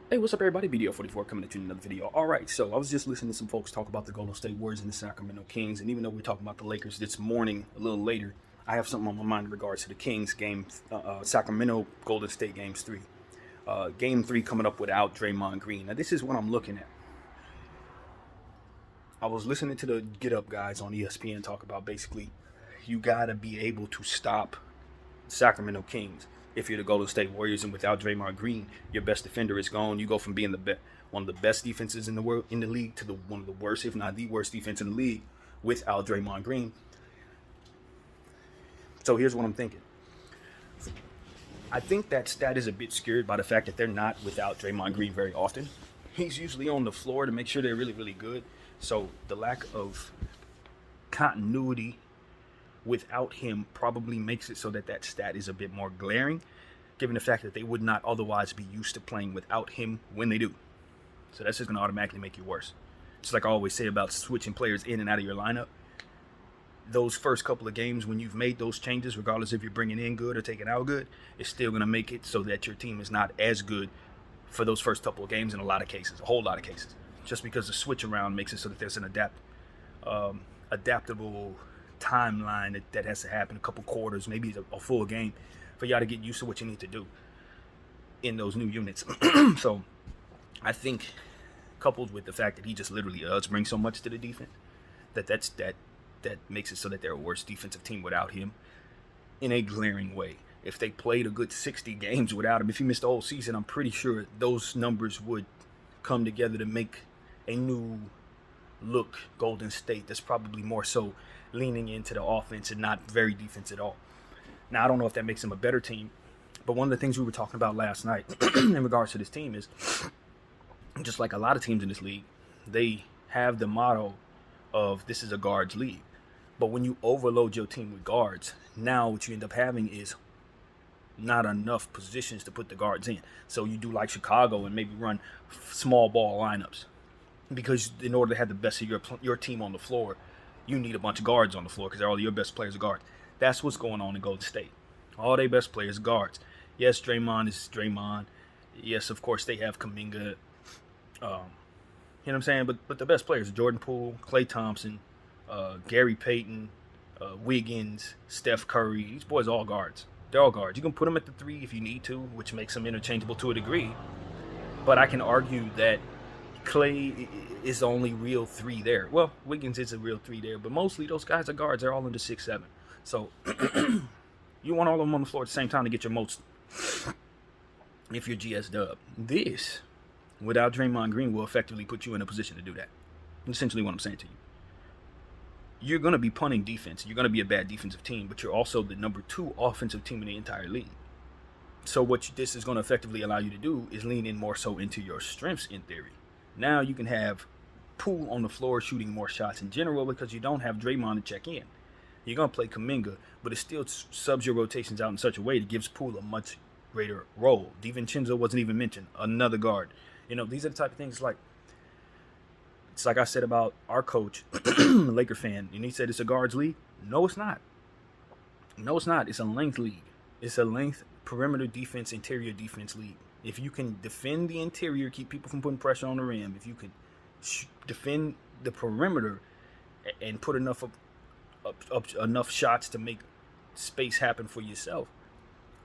Hey, what's up, everybody? BDO44 coming at you in another video. All right, so I was just listening to some folks talk about the Golden State Warriors and the Sacramento Kings, and even though we're talking about the Lakers this morning, a little later, I have something on my mind in regards to the Kings game, Sacramento Golden State games three. Game three coming up without Draymond Green. Now, this is what I'm looking at. I was listening to the Get Up guys on ESPN talk about basically you got to be able to stop Sacramento Kings. If you're the Golden State Warriors and without Draymond Green, your best defender is gone. You go from being one of the best defenses in the world in the league to one of the worst, if not the worst defense in the league without Draymond Green. So here's what I'm thinking. I think that stat is a bit skewed by the fact that they're not without Draymond Green very often. He's usually on the floor to make sure they're really, really good. So the lack of continuity without him probably makes it so that stat is a bit more glaring, given the fact that they would not otherwise be used to playing without him when they do. So that's just going to automatically make you worse. Just like I always say about switching players in and out of your lineup, those first couple of games when you've made those changes, regardless if you're bringing in good or taking out good, it's still going to make it so that your team is not as good for those first couple of games in a lot of cases, a whole lot of cases. Just because the switch around makes it so that there's an adaptable timeline that has to happen, a couple quarters, maybe a full game, for y'all to get used to what you need to do in those new units. So I think, coupled with the fact that he just literally does bring so much to the defense, that makes it so that they're a worse defensive team without him in a glaring way. If they played a good 60 games without him, if he missed the whole season, I'm pretty sure those numbers would come together to make a new look Golden State that's probably more so leaning into the offense and not very defense at all. Now, I don't know if that makes them a better team, but one of the things we were talking about last night in regards to this team is, just like a lot of teams in this league, they have the motto of this is a guards league. But when you overload your team with guards, now what you end up having is not enough positions to put the guards in. So you do like Chicago and maybe run small ball lineups, because in order to have the best of your team on the floor, you need a bunch of guards on the floor because all your best players are guards. That's what's going on in Golden State. All their best players are guards. Yes, Draymond is Draymond. Yes, of course, they have Kuminga. You know what I'm saying? But the best players are Jordan Poole, Klay Thompson, Gary Payton, Wiggins, Steph Curry. These boys are all guards. They're all guards. You can put them at the three if you need to, which makes them interchangeable to a degree. But I can argue that Klay is the only real three there. Well, Wiggins is a real three there, but mostly those guys are guards. They're all under 6'7". So you want all of them on the floor at the same time to get your most if you're GS Dub. This, without Draymond Green, will effectively put you in a position to do that. Essentially what I'm saying to you. You're going to be punting defense. You're going to be a bad defensive team, but you're also the number 2 offensive team in the entire league. So what this is going to effectively allow you to do is lean in more so into your strengths in theory. Now you can have Poole on the floor shooting more shots in general because you don't have Draymond to check in. You're going to play Kuminga, but it still subs your rotations out in such a way that gives Poole a much greater role. DiVincenzo wasn't even mentioned, another guard. You know, these are the type of things it's like I said about our coach, a Laker fan, and he said it's a guards league. No, it's not. No, it's not. It's a length league. It's a length perimeter defense, interior defense league. If you can defend the interior, keep people from putting pressure on the rim, if you can defend the perimeter and put enough enough shots to make space happen for yourself,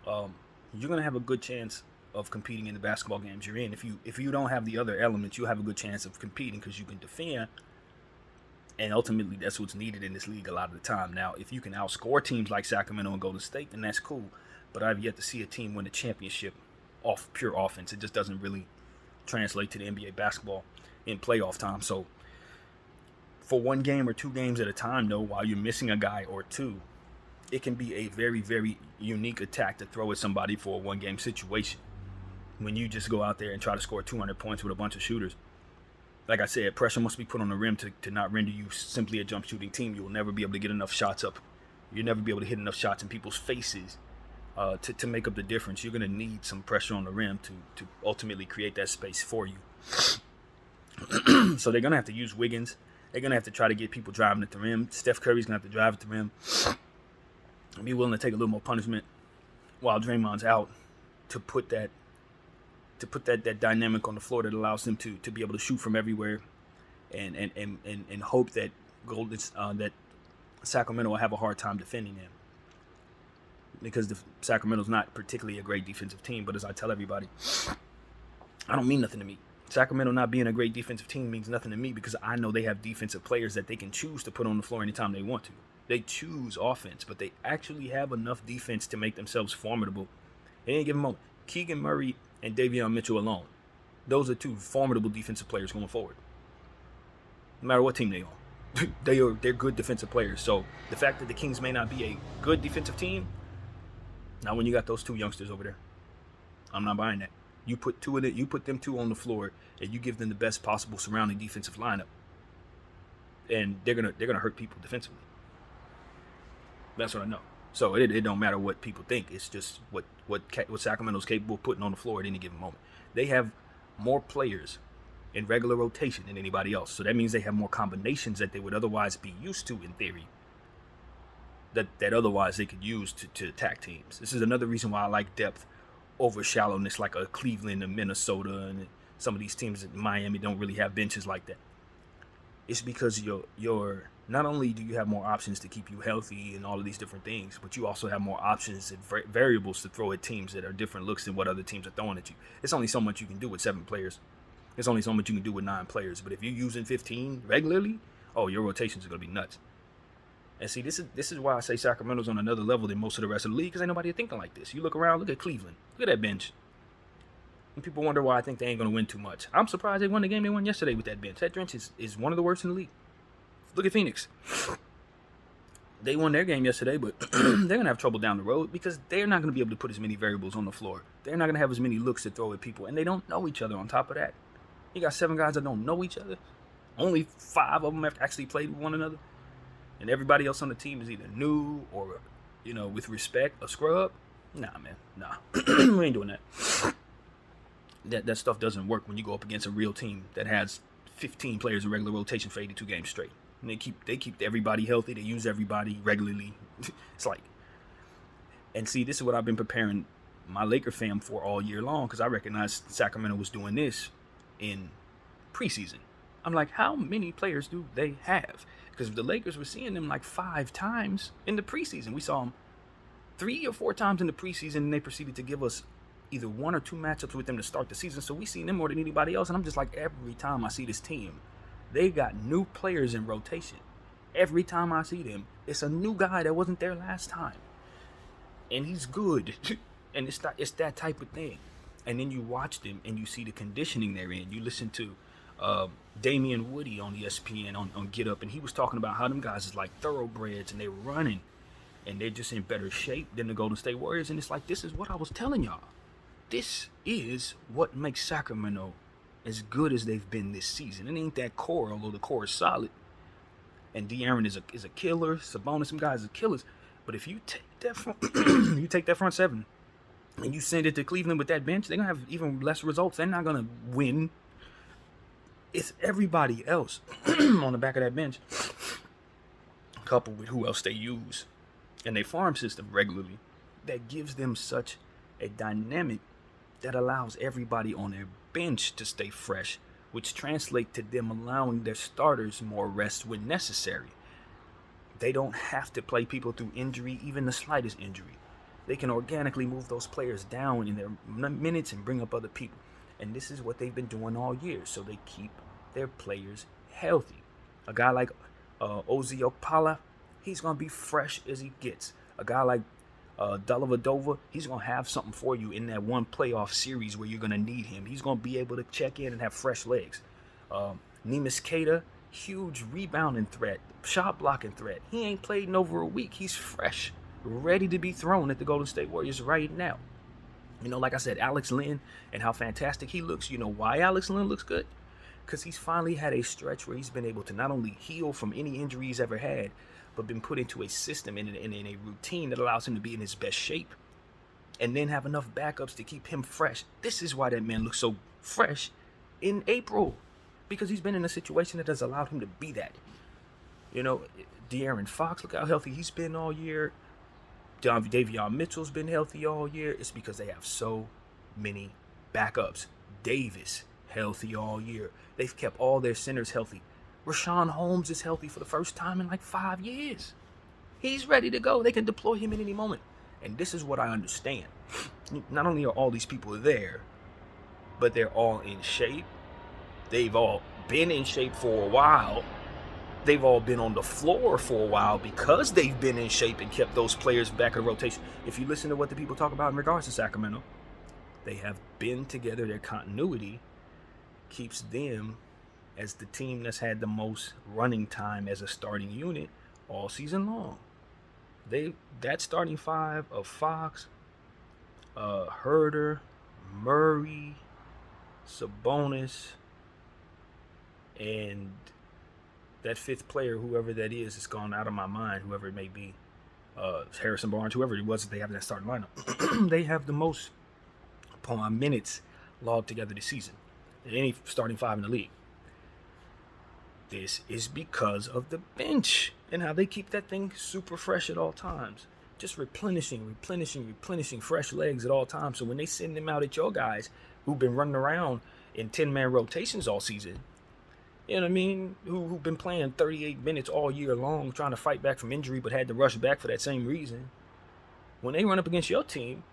you're gonna have a good chance of competing in the basketball games you're in. If you don't have the other elements, you'll have a good chance of competing because you can defend, and ultimately that's what's needed in this league a lot of the time. Now, if you can outscore teams like Sacramento and Golden State, then that's cool. But I've yet to see a team win a championship off pure offense. It just doesn't really translate to the NBA basketball in playoff time. So for one game or 2 games at a time, though, while you're missing a guy or two, it can be a very, very unique attack to throw at somebody for a one-game situation. When you just go out there and try to score 200 points with a bunch of shooters, like I said, pressure must be put on the rim to not render you simply a jump shooting team. You'll never be able to get enough shots up. You'll never be able to hit enough shots in people's faces to make up the difference. You're going to need some pressure on the rim to ultimately create that space for you. So they're going to have to use Wiggins. They're going to have to try to get people driving at the rim. Steph Curry's going to have to drive at the rim. Be willing to take a little more punishment while Draymond's out to put that to put that dynamic on the floor that allows them to be able to shoot from everywhere, and hope that that Sacramento will have a hard time defending them, because Sacramento's not particularly a great defensive team. But as I tell everybody, I don't mean nothing to me. Sacramento not being a great defensive team means nothing to me, because I know they have defensive players that they can choose to put on the floor anytime they want to. They choose offense, but they actually have enough defense to make themselves formidable at any given moment. Keegan Murray and Davion Mitchell alone, those are two formidable defensive players going forward. No matter what team they on, they're good defensive players. So the fact that the Kings may not be a good defensive team, not when you got those two youngsters over there. I'm not buying that. You put them two on the floor, and you give them the best possible surrounding defensive lineup, and they're gonna hurt people defensively. That's what I know. So it don't matter what people think. It's just what Sacramento's capable of putting on the floor at any given moment. They have more players in regular rotation than anybody else. So that means they have more combinations that they would otherwise be used to in theory, that otherwise they could use to attack teams. This is another reason why I like depth over shallowness, like a Cleveland and Minnesota and some of these teams in Miami don't really have benches like that. It's because you're not only do you have more options to keep you healthy and all of these different things, but you also have more options and variables to throw at teams that are different looks than what other teams are throwing at you. It's only so much you can do with 7 players. There's only so much you can do with 9 players. But if you're using 15 regularly, oh, your rotations are going to be nuts. And see, this is why I say Sacramento's on another level than most of the rest of the league, because ain't nobody thinking like this. You look around, look at Cleveland. Look at that bench. And people wonder why I think they ain't going to win too much. I'm surprised they won the game they won yesterday with that bench. That bench is one of the worst in the league. Look at Phoenix. They won their game yesterday, but they're going to have trouble down the road because they're not going to be able to put as many variables on the floor. They're not going to have as many looks to throw at people, and they don't know each other on top of that. You got 7 guys that don't know each other. Only 5 of them have actually played with one another. And everybody else on the team is either new or, with respect, a scrub. Nah, man. Nah. We ain't doing that. That stuff doesn't work when you go up against a real team that has 15 players in regular rotation for 82 games straight. And they keep everybody healthy. They use everybody regularly. It's like, and see, this is what I've been preparing my Laker fam for all year long, because I recognized Sacramento was doing this in preseason. I'm like, how many players do they have? Because the Lakers were seeing them like 5 times in the preseason. We saw them 3 or 4 times in the preseason, and they proceeded to give us either 1 or 2 matchups with them to start the season. So we seen them more than anybody else. And I'm just like, every time I see this team, they got new players in rotation. Every time I see them, it's a new guy that wasn't there last time. And he's good. And it's that type of thing. And then you watch them and you see the conditioning they're in. You listen to Damian Woody on ESPN on Get Up, and he was talking about how them guys is like thoroughbreds, and they're running, and they're just in better shape than the Golden State Warriors. And it's like, this is what I was telling y'all. This is what makes Sacramento as good as they've been this season. It ain't that core, although the core is solid. And De'Aaron is a killer. Sabonis, some guys are killers. But if you take that front 7 and you send it to Cleveland with that bench, they're gonna have even less results. They're not gonna win. It's everybody else on the back of that bench, coupled with who else they use in their farm system regularly, that gives them such a dynamic that allows everybody on their bench to stay fresh, which translates to them allowing their starters more rest when necessary. They don't have to play people through injury, even the slightest injury. They can organically move those players down in their minutes and bring up other people. And this is what they've been doing all year, so they keep their players healthy. A guy like Ozzy Opala, he's going to be fresh as he gets. A guy like Dellavedova, he's going to have something for you in that one playoff series where you're going to need him. He's going to be able to check in and have fresh legs. Neemias Queta, huge rebounding threat, shot blocking threat. He ain't played in over a week. He's fresh, ready to be thrown at the Golden State Warriors right now. Like I said, Alex Len and how fantastic he looks. You know why Alex Len looks good? Because he's finally had a stretch where he's been able to not only heal from any injury he's ever had, but been put into a system and in a routine that allows him to be in his best shape, and then have enough backups to keep him fresh. This is why that man looks so fresh in April, because he's been in a situation that has allowed him to be that. De'Aaron Fox, look how healthy he's been all year. Davion Mitchell's been healthy all year. It's because they have so many backups. Davis, healthy all year. They've kept all their centers healthy. Rashawn Holmes is healthy for the first time in like 5 years. He's ready to go. They can deploy him at any moment. And this is what I understand. Not only are all these people there, but they're all in shape. They've all been in shape for a while. They've all been on the floor for a while because they've been in shape and kept those players back in the rotation. If you listen to what the people talk about in regards to Sacramento, they have been together. Their continuity keeps them as the team that's had the most running time as a starting unit all season long. That starting five of Fox, Herder, Murray, Sabonis, and that fifth player, whoever that is, it's gone out of my mind, whoever it may be, Harrison Barnes, whoever it was that they have in that starting lineup. They have the most minutes logged together this season than any starting five in the league. This is because of the bench and how they keep that thing super fresh at all times. Just replenishing fresh legs at all times. So when they send them out at your guys who've been running around in 10-man rotations all season, you know what I mean, who've been playing 38 minutes all year long, trying to fight back from injury but had to rush back for that same reason, when they run up against your team,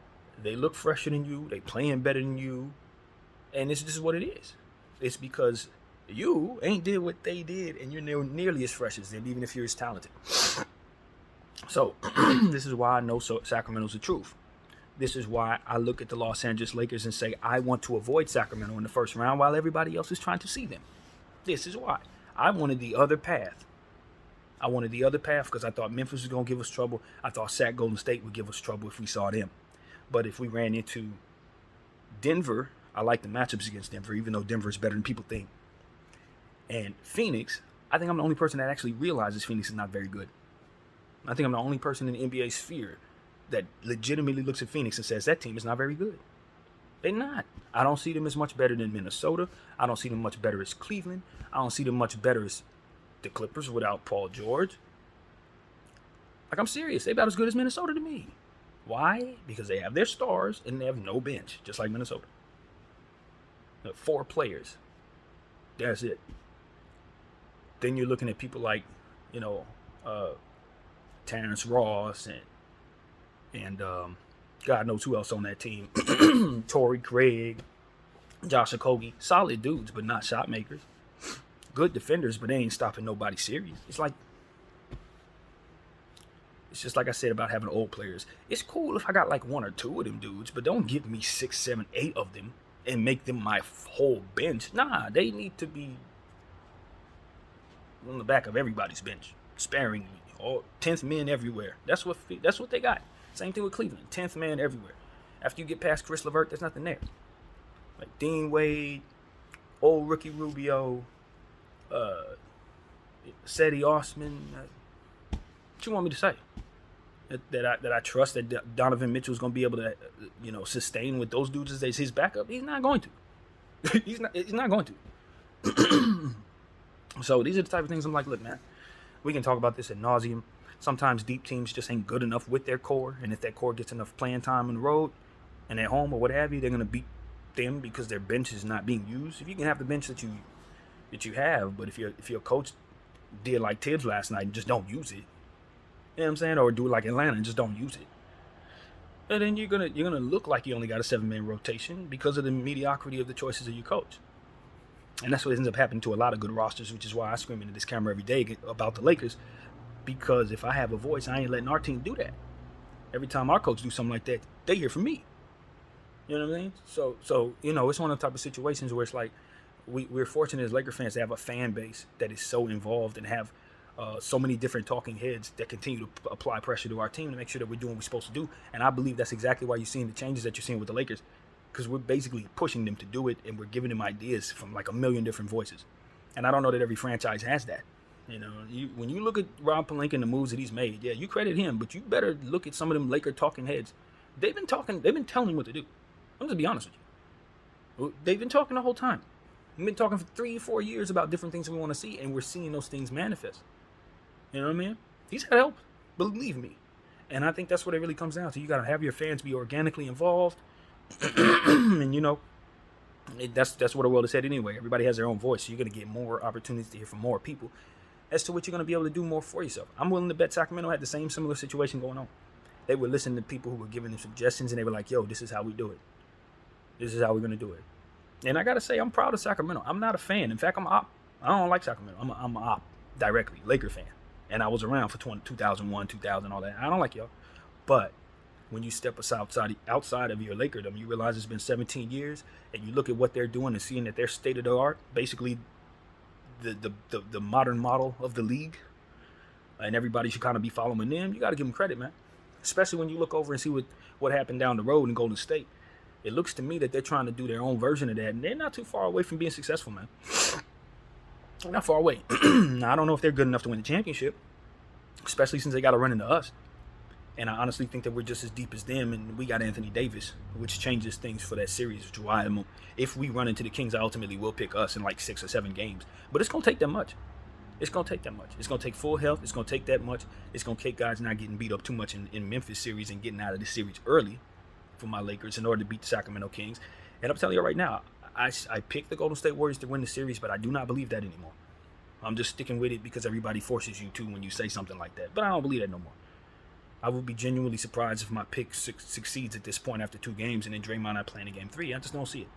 they look fresher than you, they playing better than you, and this is what it is. It's because you ain't did what they did, and you're nearly as fresh as them, even if you're as talented. So, this is why I know Sacramento's the truth. This is why I look at the Los Angeles Lakers and say, I want to avoid Sacramento in the first round while everybody else is trying to see them. This is why. I wanted the other path. I wanted the other path because I thought Memphis was going to give us trouble. I thought Golden State would give us trouble if we saw them. But if we ran into Denver, I like the matchups against Denver, even though Denver is better than people think. And Phoenix, I think I'm the only person that actually realizes Phoenix is not very good. I think I'm the only person in the NBA sphere that legitimately looks at Phoenix and says that team is not very good. They're not. I don't see them as much better than Minnesota. I don't see them much better as Cleveland. I don't see them much better as the Clippers without Paul George. Like, I'm serious. They're about as good as Minnesota to me. Why? Because they have their stars and they have no bench, just like Minnesota. 4 players. That's it. Then you're looking at people like, Terrence Ross and God knows who else on that team. Torrey Craig, Josh Okogie. Solid dudes, but not shot makers. Good defenders, but they ain't stopping nobody serious. It's just like I said about having old players. It's cool if I got like 1 or 2 of them dudes, but don't give me 6, 7, 8 of them and make them my whole bench. Nah, they need to be on the back of everybody's bench, sparingly. 10th men everywhere. That's what they got. Same thing with Cleveland. 10th man everywhere. After you get past Chris LeVert, there's nothing there. Like Dean Wade, old Ricky Rubio, Seti Osman. What you want me to say? That I trust that Donovan Mitchell's going to be able to, sustain with those dudes as his backup? He's not going to. He's not going to. So these are the type of things I'm like, look, man, we can talk about this ad nauseum. Sometimes deep teams just ain't good enough with their core, and if that core gets enough playing time on the road and at home or what have you, they're going to beat them because their bench is not being used. If you can have the bench that you have, but if your coach did like Tibbs last night and just don't use it, you know what I'm saying, or do it like Atlanta and just don't use it, and then you're gonna look like you only got a 7-man rotation because of the mediocrity of the choices of your coach. And that's what ends up happening to a lot of good rosters, which is why I scream into this camera every day about the Lakers. Because if I have a voice, I ain't letting our team do that. Every time our coach do something like that, they hear from me. You know what I mean? So it's one of the type of situations where it's like we're fortunate as Laker fans to have a fan base that is so involved and have so many different talking heads that continue to apply pressure to our team to make sure that we're doing what we're supposed to do. And I believe that's exactly why you're seeing the changes that you're seeing with the Lakers. Because we're basically pushing them to do it, and we're giving them ideas from like a million different voices. And I don't know that every franchise has that. When you look at Rob Pelinka and the moves that he's made, yeah, you credit him, but you better look at some of them Laker talking heads. They've been telling him what to do. I'm just be honest with you. They've been talking the whole time. We've been talking for 3-4 years about different things we want to see, and we're seeing those things manifest. You know what I mean? He's had help, believe me. And I think that's what it really comes down to. You got to have your fans be organically involved. And, That's what the world has said anyway. Everybody has their own voice, so you're going to get more opportunities to hear from more people as to what you're going to be able to do more for yourself. I'm willing to bet Sacramento had the same similar situation going on. They would listen to people who were giving them suggestions, and they were like, yo, this is how we do it. This is how we're going to do it. And I got to say, I'm proud of Sacramento. I'm not a fan. In fact, I'm an op. I don't like Sacramento. I'm an op directly, Laker fan. And I was around for 2001, 2000, all that. I don't like y'all. But when you step outside of your Lakerdom, you realize it's been 17 years, and you look at what they're doing and seeing that they're state of the art, basically the modern model of the league, and everybody should kind of be following them. You got to give them credit, man. Especially when you look over and see what happened down the road in Golden State. It looks to me that they're trying to do their own version of that, and they're not too far away from being successful, man. Not far away. Now, I don't know if they're good enough to win the championship, especially since they got to run into us. And I honestly think that we're just as deep as them, and we got Anthony Davis, which changes things for that series, which is why if we run into the Kings, I ultimately will pick us in like 6 or 7 games. But it's going to take that much. It's going to take that much. It's going to take full health. It's going to take that much. It's going to take guys not getting beat up too much in Memphis series and getting out of the series early for my Lakers in order to beat the Sacramento Kings. And I'm telling you right now, I picked the Golden State Warriors to win the series, but I do not believe that anymore. I'm just sticking with it because everybody forces you to when you say something like that. But I don't believe that no more. I would be genuinely surprised if my pick succeeds at this point after 2 games and then Draymond not playing in game 3. I just don't see it.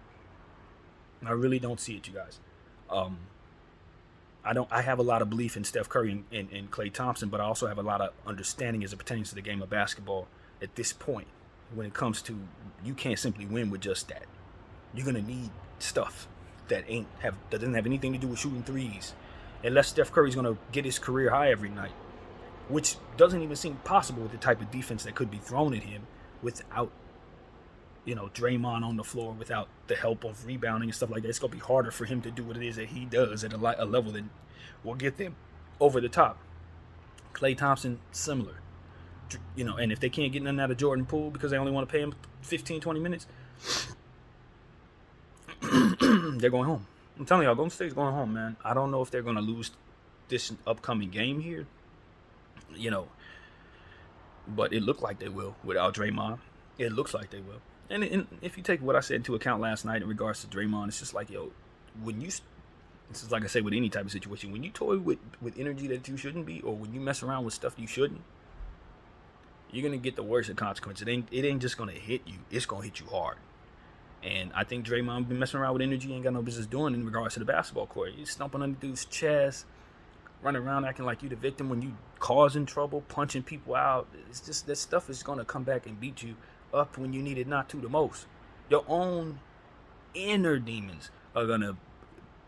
I really don't see it, you guys. I have a lot of belief in Steph Curry and Klay Thompson, but I also have a lot of understanding as it pertains to the game of basketball at this point when it comes to you can't simply win with just that. You're going to need stuff that doesn't have anything to do with shooting threes. Unless Steph Curry's going to get his career high every night, which doesn't even seem possible with the type of defense that could be thrown at him without, Draymond on the floor, without the help of rebounding and stuff like that. It's going to be harder for him to do what it is that he does at a level that will get them over the top. Klay Thompson, similar. And if they can't get nothing out of Jordan Poole because they only want to pay him 15, 20 minutes, they're going home. I'm telling y'all, Golden State's going home, man. I don't know if they're going to lose this upcoming game here, but it looked like they will without Draymond. It looks like they will. And if you take what I said into account last night in regards to Draymond, it's just like, this is like I say with any type of situation, when you toy with energy that you shouldn't be, or when you mess around with stuff you shouldn't, you're going to get the worst of consequences. It ain't just going to hit you. It's going to hit you hard. And I think Draymond been messing around with energy he ain't got no business doing in regards to the basketball court. You stomping on the dude's chest, running around acting like you the victim when you causing trouble, punching people out. It's just that stuff is going to come back and beat you up when you need it not to the most. Your own inner demons are going to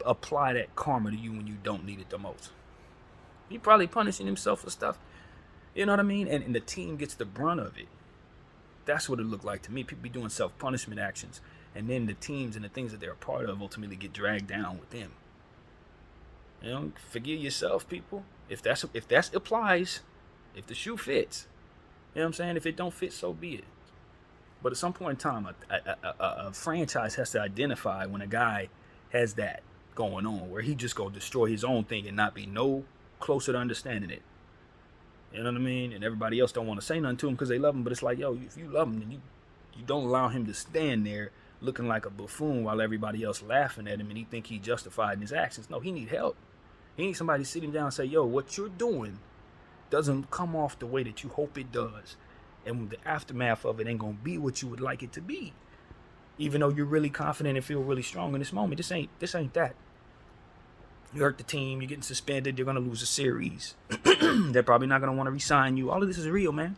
apply that karma to you when you don't need it the most. He probably punishing himself for stuff. You know what I mean? And the team gets the brunt of it. That's what it looked like to me. People be doing self-punishment actions. And then the teams and the things that they're a part of ultimately get dragged down with them. Forgive yourself, people. If that applies, if the shoe fits, you know what I'm saying? If it don't fit, so be it. But at some point in time, a franchise has to identify when a guy has that going on, where he just go destroy his own thing and not be no closer to understanding it. You know what I mean? And everybody else don't want to say nothing to him because they love him. But it's like, if you love him, then you don't allow him to stand there looking like a buffoon while everybody else laughing at him and he think he justified in his actions. No, he need help. He needs somebody to sit him down and say, what you're doing doesn't come off the way that you hope it does. And the aftermath of it ain't going to be what you would like it to be. Even though you're really confident and feel really strong in this moment, this ain't that. You hurt the team, you're getting suspended, you're going to lose a series. They're probably not going to want to re-sign you. All of this is real, man.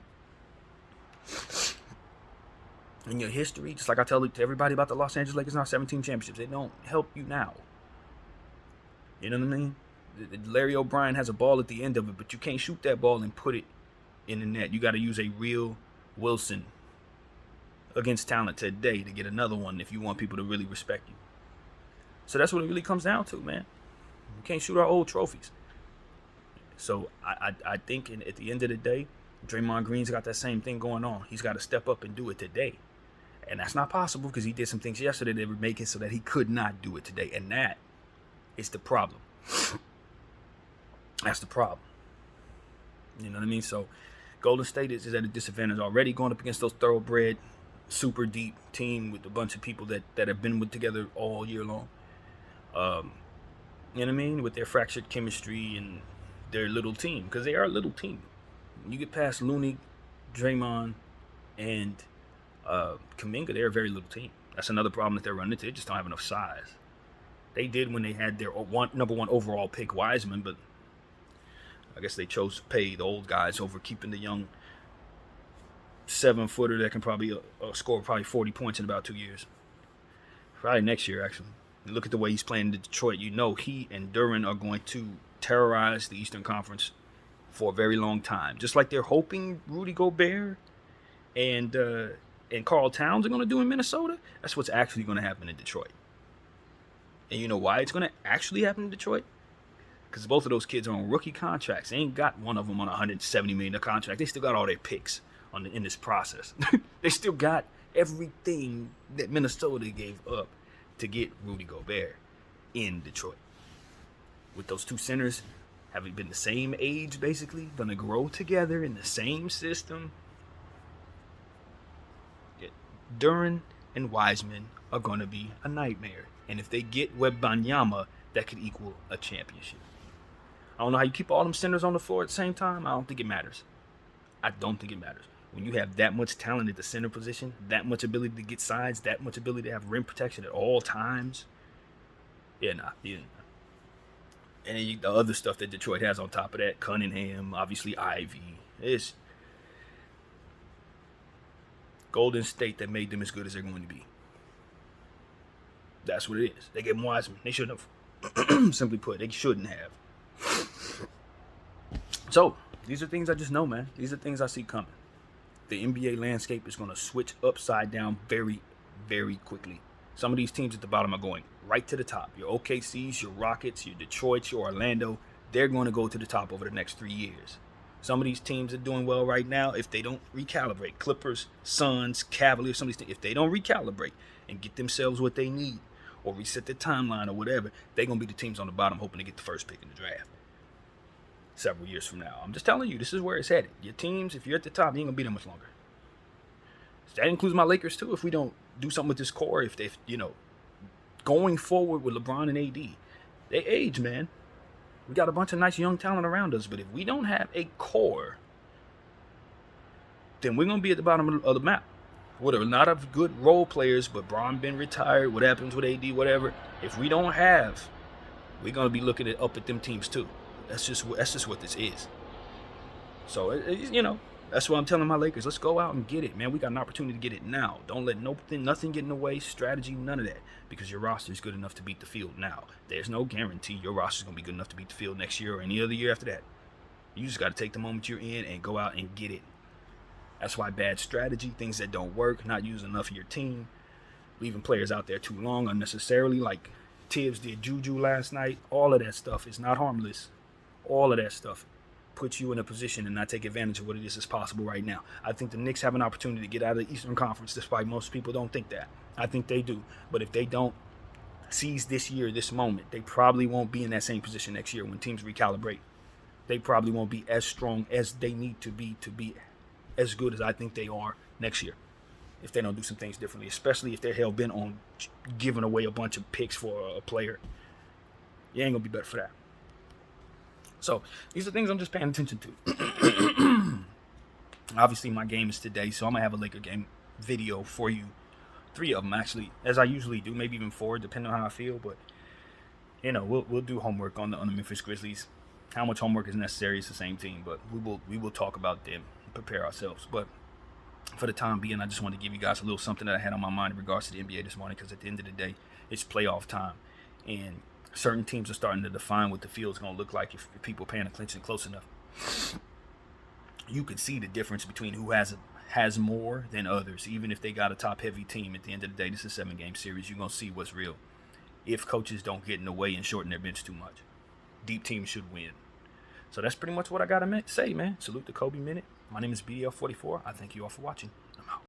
In your history, just like I tell everybody about the Los Angeles Lakers now, 17 championships, they don't help you now. You know what I mean? Larry O'Brien has a ball at the end of it, but you can't shoot that ball and put it in the net. You got to use a real Wilson against talent today to get another one if you want people to really respect you. So that's what it really comes down to, man. We can't shoot our old trophies. So I think at the end of the day, Draymond Green's got that same thing going on. He's got to step up and do it today. And that's not possible because he did some things yesterday that would make it so that he could not do it today. And that is the problem. That's the problem. You know what I mean? So Golden State is at a disadvantage already going up against those thoroughbred super deep team with a bunch of people that have been together all year long. You know what I mean? With their fractured chemistry and their little team, because they are a little team. When you get past Looney, Draymond, and Kuminga, they're a very little team. That's another problem that they're running into. They just don't have enough size. They did when they had their number one overall pick, Wiseman, but I guess they chose to pay the old guys over keeping the young 7-footer that can probably score probably 40 points in about 2 years. Probably next year, actually. You look at the way he's playing in Detroit, you know he and Duren are going to terrorize the Eastern Conference for a very long time. Just like they're hoping Rudy Gobert and Karl Towns are going to do in Minnesota. That's what's actually going to happen in Detroit. And you know why it's going to actually happen in Detroit? Because both of those kids are on rookie contracts. They ain't got one of them on a $170 million contract. They still got all their picks in this process. They still got everything that Minnesota gave up to get Rudy Gobert in Detroit. With those two centers having been the same age, basically, going to grow together in the same system. Duren and Wiseman are going to be a nightmare. And if they get Wembanyama, that could equal a championship. I don't know how you keep all them centers on the floor at the same time. I don't think it matters. I don't think it matters. When you have that much talent at the center position, that much ability to get sides, that much ability to have rim protection at all times, And then the other stuff that Detroit has on top of that, Cunningham, obviously Ivy. It's Golden State that made them as good as they're going to be. That's what it is. They gave them Wiseman. They shouldn't have. Simply put, they shouldn't have. So, these are things I just know, man. These are things I see coming. The NBA landscape is going to switch upside down very, very quickly. Some of these teams at the bottom are going right to the top. Your OKCs, your Rockets, your Detroits, your Orlando, they're going to go to the top over the next 3 years. Some of these teams are doing well right now if they don't recalibrate. Clippers, Suns, Cavaliers, some of these things, if they don't recalibrate and get themselves what they need or reset their timeline or whatever, they're going to be the teams on the bottom hoping to get the first pick in the draft several years from now. I'm just telling you, this is where it's headed. Your teams, if you're at the top, you ain't going to be there much longer. That includes my Lakers too. If we don't do something with this core, if going forward with LeBron and AD, they age, man. We got a bunch of nice young talent around us, but if we don't have a core, then we're going to be at the bottom of the map. With a lot of good role players, but Bron been retired, what happens with AD, whatever. If we don't have, we're going to be looking up at them teams too. That's just what this is. So, that's what I'm telling my Lakers. Let's go out and get it, man. We got an opportunity to get it now. Don't let nothing get in the way, strategy, none of that. Because your roster is good enough to beat the field now. There's no guarantee your roster is going to be good enough to beat the field next year or any other year after that. You just got to take the moment you're in and go out and get it. That's why bad strategy, things that don't work, not using enough of your team, leaving players out there too long unnecessarily, like Tibbs did Juju last night, all of that stuff is not harmless. All of that stuff puts you in a position and not take advantage of what it is that's possible right now. I think the Knicks have an opportunity to get out of the Eastern Conference, despite most people don't think that. I think they do. But if they don't seize this year, this moment, they probably won't be in that same position next year when teams recalibrate. They probably won't be as strong as they need to be as good as I think they are next year if they don't do some things differently, especially if they're hell-bent on giving away a bunch of picks for a player. You ain't going to be better for that. So, these are things I'm just paying attention to. Obviously, my game is today, so I'm going to have a Laker game video for you. 3 of them, actually, as I usually do, maybe even 4, depending on how I feel. But, we'll do homework on the Memphis Grizzlies. How much homework is necessary? It's the same team, but we will talk about them and prepare ourselves. But for the time being, I just want to give you guys a little something that I had on my mind in regards to the NBA this morning, because at the end of the day, it's playoff time. And certain teams are starting to define what the field's going to look like if people are paying attention close enough. You can see the difference between who has more than others. Even if they got a top-heavy team, at the end of the day, this is a 7-game series. You're going to see what's real if coaches don't get in the way and shorten their bench too much. Deep teams should win. So that's pretty much what I got to say, man. Salute the Kobe Minute. My name is BDL44. I thank you all for watching.